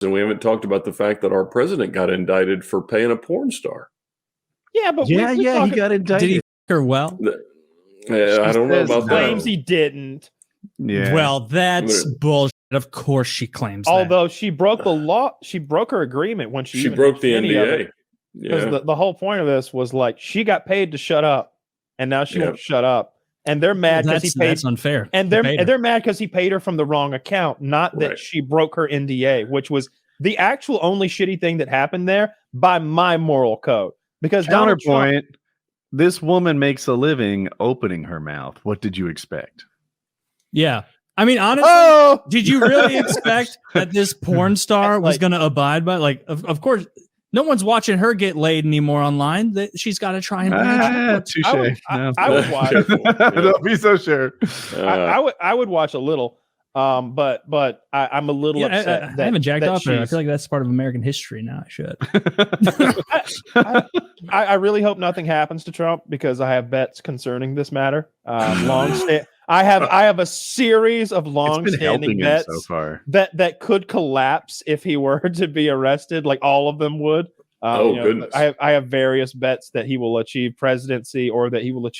And we haven't talked about the fact that our president got indicted for paying a porn star. Yeah, but he got indicted. Did he f her well? I don't know about that. Claims he didn't. Yeah. Well, that's bullshit. Of course she claims Although she broke the law, she broke her agreement when she broke the NDA. Because the whole point of this was like she got paid to shut up, and now she won't shut up. And they're mad because he paid. That's unfair. And they're mad because he paid her from the wrong account, not that she broke her NDA, which was the actual only shitty thing that happened there by my moral code. Because counterpoint, this woman makes a living opening her mouth. What did you expect? Yeah. I mean, honestly, did you really expect that this porn star was going to abide by? Like, of course, no one's watching her get laid anymore online. She's got to try and. I would watch. Don't be so sure. I would watch a little, but I'm a little upset. I haven't jacked off there. I feel like that's part of American history now. I should. I really hope nothing happens to Trump because I have bets concerning this matter. I have a series of long-standing bets so far that could collapse if he were to be arrested. Like all of them would. Goodness! I have various bets that he will achieve presidency, or that he will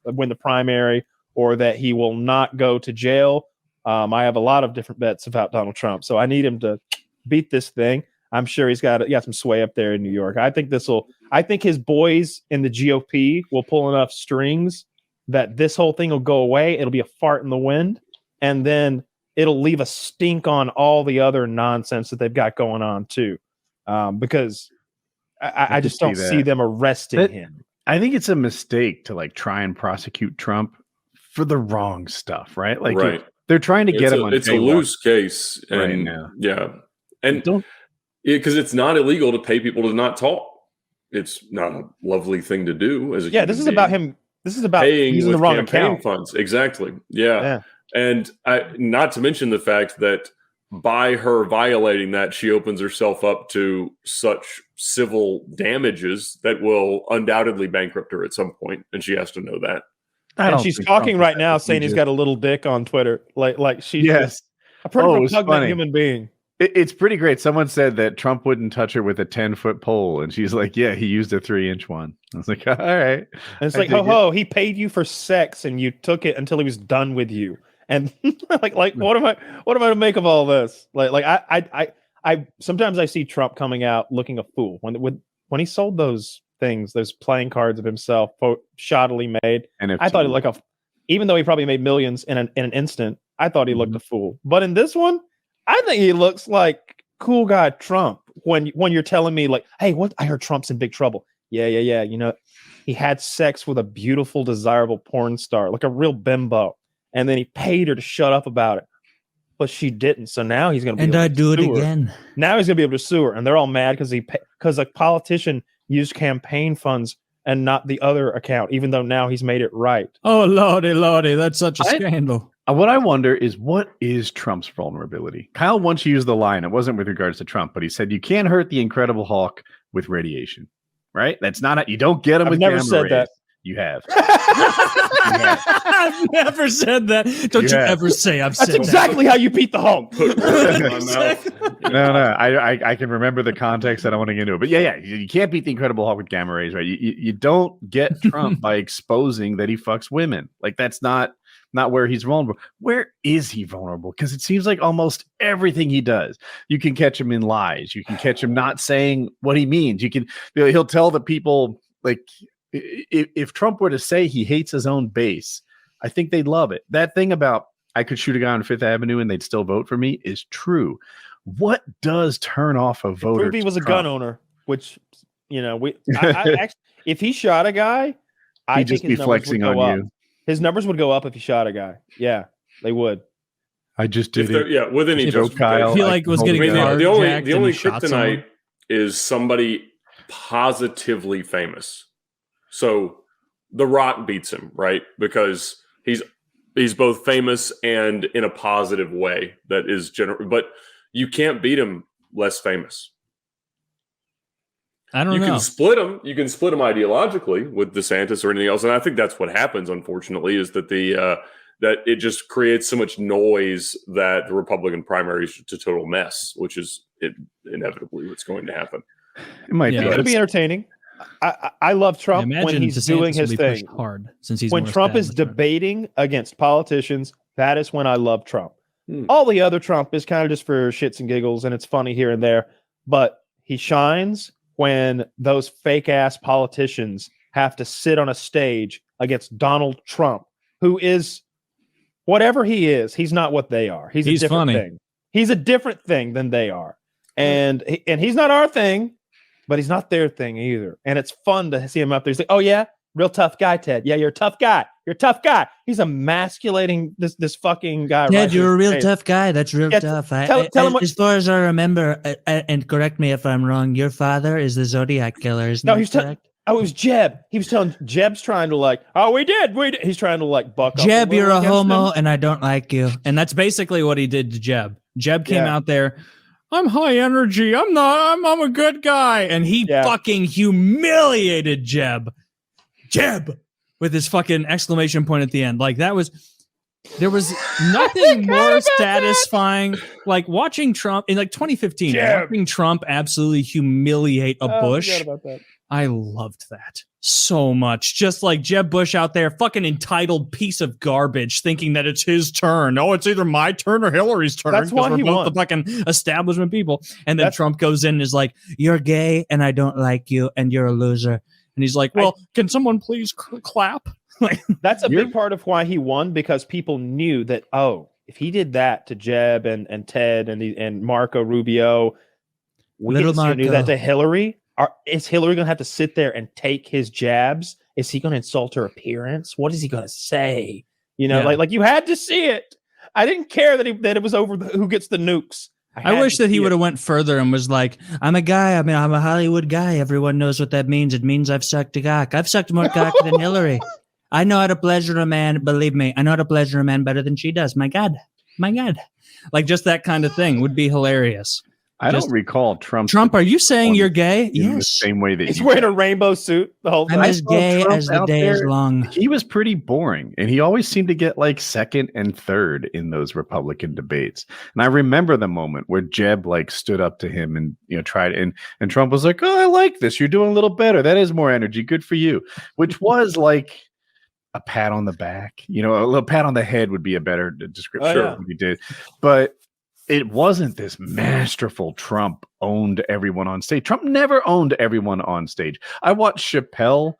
win the primary, or that he will not go to jail. I have a lot of different bets about Donald Trump, so I need him to beat this thing. I'm sure he's got some sway up there in New York. I think his boys in the GOP will pull enough strings that this whole thing will go away. It'll be a fart in the wind, and then it'll leave a stink on all the other nonsense that they've got going on too. Because I just don't see them arresting him. I think it's a mistake to try and prosecute Trump for the wrong stuff, right? They're trying to get him on. It's a loose case right now. Yeah, and because it's not illegal to pay people to not talk. It's not a lovely thing to do. This is about him. This is about paying using with the wrong campaign account. funds. Exactly. Yeah. And not to mention the fact that by her violating that, she opens herself up to such civil damages that will undoubtedly bankrupt her at some point, and she has to know that. And she's talking right now, saying he's got a little dick on Twitter, like she's a pretty repugnant human being. It's pretty great. Someone said that Trump wouldn't touch her with a 10-foot pole, and she's like, "Yeah, he used a 3-inch one." I was like, "All right." And it's like, he paid you for sex, and you took it until he was done with you. And like, what am I to make of all this? I sometimes I see Trump coming out looking a fool when he sold those things, those playing cards of himself, shoddily made. NFT. I thought even though he probably made millions in an instant, I thought he looked a fool. But in this one, I think he looks like cool guy Trump. When you're telling me hey, what? I heard Trump's in big trouble. Yeah. You know, he had sex with a beautiful, desirable porn star, like a real bimbo, and then he paid her to shut up about it, but she didn't. So now he's going to be. And I do it again. Now he's going to be able to sue her, and they're all mad because a politician used campaign funds and not the other account, even though now he's made it right. Oh lordy, that's such a scandal. What I wonder is, what is Trump's vulnerability? Kyle once used the line, it wasn't with regards to Trump, but he said, you can't hurt the Incredible Hulk with radiation, right? That's not, you don't get him with gamma rays. I've never said that. You have. I've never said that. Don't you ever say I've said that. That's exactly how you beat the Hulk. No. I can remember the context. I don't want to get into it. But yeah. You can't beat the Incredible Hulk with gamma rays, right? You don't get Trump by exposing that he fucks women. That's not where he's vulnerable. Where is he vulnerable? Because it seems like almost everything he does, you can catch him in lies. You can catch him not saying what he means. He'll tell the people, if Trump were to say he hates his own base, I think they'd love it. That thing about I could shoot a guy on Fifth Avenue and they'd still vote for me is true. What does turn off a voter? If he was a gun owner, which if he shot a guy, he'd just be flexing on you. His numbers would go up if he shot a guy. Yeah, they would. I just did it. Yeah, with any Kyle, I feel like was getting the only kryptonite is somebody positively famous. So The Rock beats him, right? Because he's both famous and in a positive way that is general. But you can't beat him less famous. I don't know. You can split them. You can split them ideologically with DeSantis or anything else, and I think that's what happens. Unfortunately, is that that it just creates so much noise that the Republican primary is a total mess, which is inevitably what's going to happen. It might It's be. going to be entertaining. I love Trump when he's DeSantis doing his will be thing. pushed hard since he's When more Trump is established. debating against politicians, that is when I love Trump. Hmm. All the other Trump is kind of just for shits and giggles, and it's funny here and there. But he shines when those fake ass politicians have to sit on a stage against Donald Trump, who is whatever he is. He's not what they are. He's a different funny. thing. He's a different thing than they are, and he's not our thing, but he's not their thing either. And it's fun to see him up there. He's like, "Oh yeah, real tough guy, Ted. Yeah, you're a tough guy. You're a tough guy." He's emasculating this fucking guy. Ted, right you're a real face. tough guy. That's real Yeah, tough. tell him what- as far as I remember, and correct me if I'm wrong, your father is the Zodiac killer, isn't No, that he's correct? Oh, it was Jeb. He was telling Jeb's trying to like, "Oh, we did. He's trying to like buck up. Jeb, you're a against homo, him. and I don't like you. And that's basically what he did to Jeb. Jeb came Yeah. out there. I'm high energy. I'm a good guy. And he Yeah. fucking humiliated Jeb. Jeb with his fucking exclamation point at the end. Like there was nothing more satisfying. Like watching Trump in like 2015, Jeb. watching Trump absolutely humiliate a Oh, I Bush. forgot about that. I loved that so much. Just like Jeb Bush out there, fucking entitled piece of garbage, thinking that it's his turn. Oh, it's either my turn or Hillary's turn. That's why we're he both won. the fucking establishment people. And then That's- Trump goes in and is like, You're gay, and I don't like you, and you're a loser. and he's like, well, can someone please clap? Like, That's a You're- big part of why he won, because people knew that, oh, if he did that to Jeb and Ted and Marco Rubio, we Little knew Marco. that to Hillary. Is Hillary going to have to sit there and take his jabs? Is he going to insult her appearance? What is he going to say? You know, Yeah. like you had to see it. I didn't care that it was over who gets the nukes. I wish that he would have went further and was like, I'm a guy. I mean, I'm a Hollywood guy. Everyone knows what that means. It means I've sucked a cock. I've sucked more cock than Hillary. I know how to pleasure a man. Believe me, I know how to pleasure a man better than she does. My God. like just that kind of thing would be hilarious. I Just- don't recall Trump. Trump, are you saying you're gay? in the Yes. same way that He's you wearing a rainbow suit the whole I'm time. as saw gay Trump as the out day is there. long. He was pretty boring, and he always seemed to get like second and third in those Republican debates. And I remember the moment where Jeb like stood up to him and tried, and Trump was like, "Oh, I like this. You're doing a little better. That is more energy. Good for you." Which was like a pat on the back. A little pat on the head would be a better description Oh, yeah. of what he did, but it wasn't this masterful Trump owned everyone on stage. Trump never owned everyone on stage. I watched Chappelle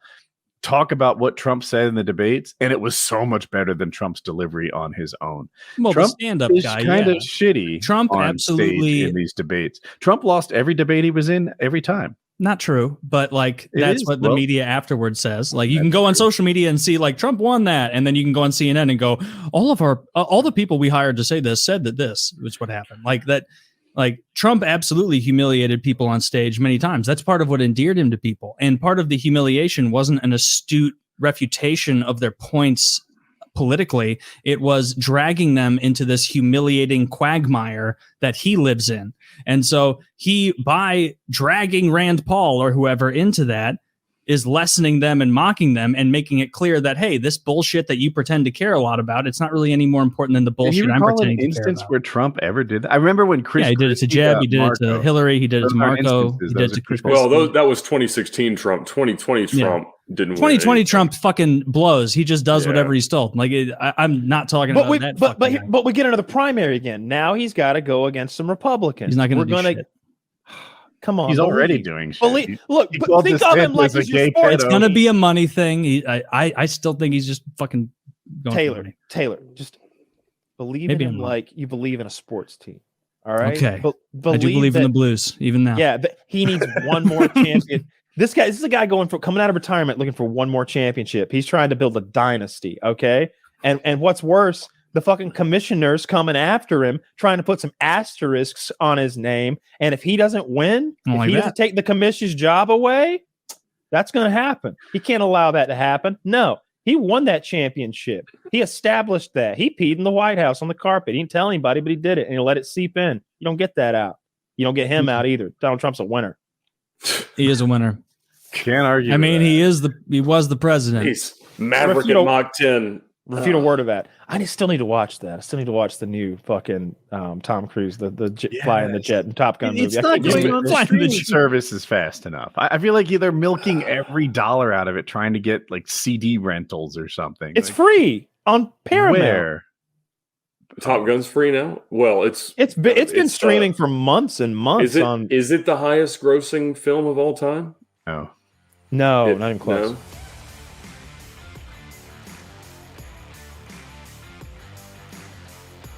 talk about what Trump said in the debates, and it was so much better than Trump's delivery on his own. Well, Trump the stand-up It's guy, kind yeah. of shitty. Trump on absolutely- stage in these debates. Trump lost every debate he was in every time. Not true, but like It that's is, what the bro. media afterwards says. Like you can go on social media and see like Trump won that, and then you can go on CNN and go, all the people we hired to say this said that this was what happened. Like that, like Trump absolutely humiliated people on stage many times. That's part of what endeared him to people, and part of the humiliation wasn't an astute refutation of their points politically. It was dragging them into this humiliating quagmire that he lives in. And so he, by dragging Rand Paul or whoever into that, is lessening them and mocking them and making it clear that, hey, this bullshit that you pretend to care a lot about, it's not really any more important than the Can you bullshit I'm recall pretending an to care instance about. where Trump ever did that? I remember when Chris. Yeah, he did it to Christie Jeb, got he did it Marco. to Hillary, he did it to Those are Marco, instances, he did it those to are Chris people- Well, Christie. that was 2016 Trump. 2020 Yeah. Trump didn't win 2020 anything. Trump fucking blows. He just does Yeah. whatever he's told. Like I'm not talking But about we that. but fucking guy. but we get another primary again. Now he's got to go against some Republicans. He's not going We're to do gonna shit. come on. He's already believe. doing shit. Believe, look, he but called think of him DeSantis like a he's your gay sports. It's pedo. gonna be a money thing. I still think he's just fucking going for money. Taylor, just believe Maybe in I'm him wrong. like you believe in a sports team. All right. Okay. Believe I do believe in that- the Blues even now. Yeah, but he needs one more champion. This is a guy coming out of retirement looking for one more championship. He's trying to build a dynasty. Okay. And what's worse, the fucking commissioners coming after him, trying to put some asterisks on his name. And if he doesn't win, I don't if like he that. doesn't take the commission's job away, that's going to happen. He can't allow that to happen. No, he won that championship. He established that. He peed in the White House on the carpet. He didn't tell anybody, but he did it, and he'll let it seep in. You don't get that out. You don't get him out either. Donald Trump's a winner. He is a winner. Can't argue. I mean, with he was the president. He's Maverick You at know- Mach 10 Refute a word of that. Still need to watch that. I still need to watch the new fucking Tom Cruise, the flying the jet and Top Gun It's movie. not going on the flying the streaming jet. services fast enough. I feel like they're milking every dollar out of it, trying to get like CD rentals or something. It's like, free on Paramount. where? Top Gun's free now. Well, it's been streaming for months and months. Is it the highest grossing film of all time? Oh, No, not even close. No?